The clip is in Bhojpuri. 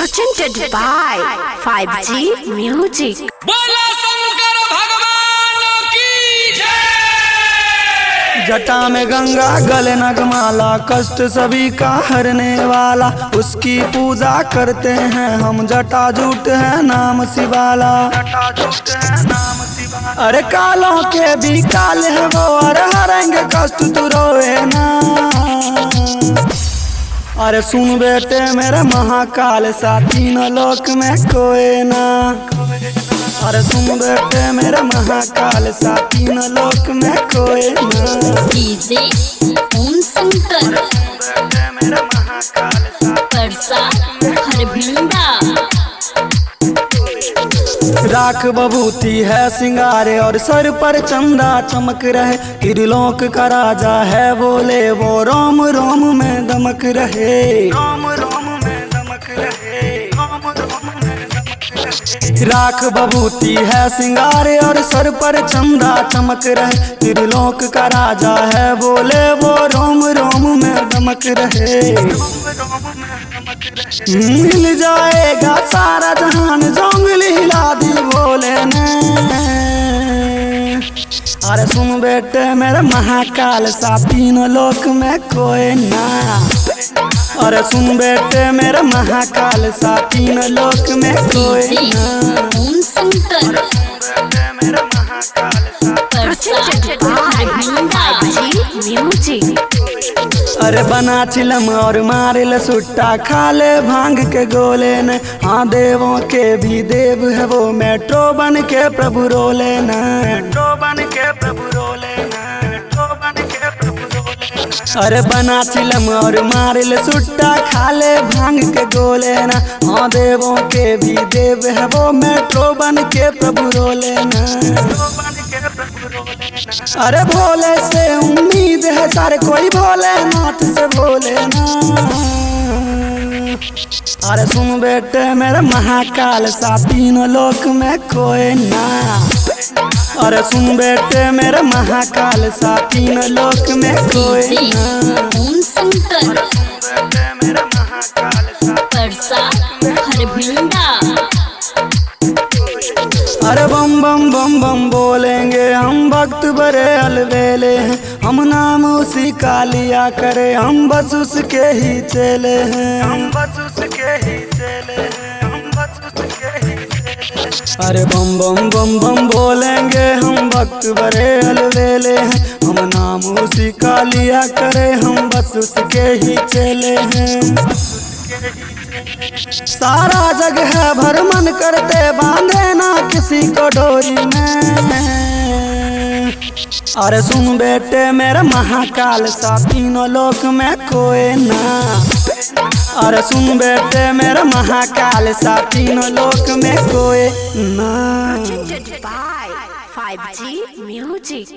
presented by 5G Music। बोला शंकर भगवान की जय। जटा में गंगा गले नगमाला, कष्ट सभी का हरने वाला, उसकी पूजा करते हैं हम। जटा जूट है नाम शिवाला, अरे कालों के भी काल है वो, अरे हरेंगे कष्ट तू रोए ना। अरे सुन बेटे मेरे महाकाल सा, तीनों लोक में कोई ना। अरे सुन बेटे मेरे महाकाल सा, तीनों लोक में कोई ना। डीजे ओम शंकर मेरे महाकाल सा, परसा हरभिंडा। राख बबूती है सिंगारे और सर पर चंदा चमक रहे। त्रिलोक का राजा है बोले वो, रोम रोम में दमक रहे। रोम रोम में दमक रहे, रोम रोम में दमक रहे। राख बबूती है सिंगारे और सर पर चंदा चमक रहे। त्रिलोक का राजा है बोले वो, रोम रोम में दमक रहे। मिल जाएगा सारा जहान, जोंगली हिला दी बोले ने। अरे सुन बेटे मेरे महाकाल सा, तीनों लोक में कोई ना। अरे सुन बेटे मेरे महाकाल सा, तीनों लोक में कोई ना। ओम शंकर मेरे महाकाल सा, presented by 5G Music। अरे बना चिलम और मारिल सुट्टा, खाले भांग के गोले न। हाँ देवों के भी देव है वो, मेट्रो बन के प्रभु रोले न। मेट्रो बन के प्रभु रोले न, मेट्रो बन के प्रभु रोले न। अरे बना चिलम और मारिल सुट्टा, खाले भांग के गोले न। हाँ देवों के भी देव है वो, मेट्रो बन के प्रभु रोले न। अरे भोले से उम्मीद है सारे, कोई भोलेनाथ से भोले ना। अरे सुन बेटे मेरे महाकाल सा, तीनों लोक में कोई ना। अरे सुन बेटे मेरे महाकाल सा, तीनों लोक में कोई ना। ओम शंकर मेरे महाकाल सा, परसा हरभिंडा। अरे बम बम बम बम बोलेंगे हम, भक्त बड़े अलबेले हैं। हम नाम उसी का लिया करे, हम बस उसके ही चेले हैं। हम बस उसके ही चेले हैं, हम बस उसके ही चेले हैं। अरे बम बम बम बम बोलेंगे हम, भक्त बड़े अलबेले हैं। हम नाम उसी का लिया करे, हम बस उसके ही चेले हैं। सारा जग है भरमन करते, बांधे ना किसी को डोरी में। अरे सुन बेटे मेरे महाकाल सा, तीनों लोक में कोई ना। अरे सुन बेटे मेरे महाकाल सा, तीनों लोक में कोई ना। Presented by 5G Music।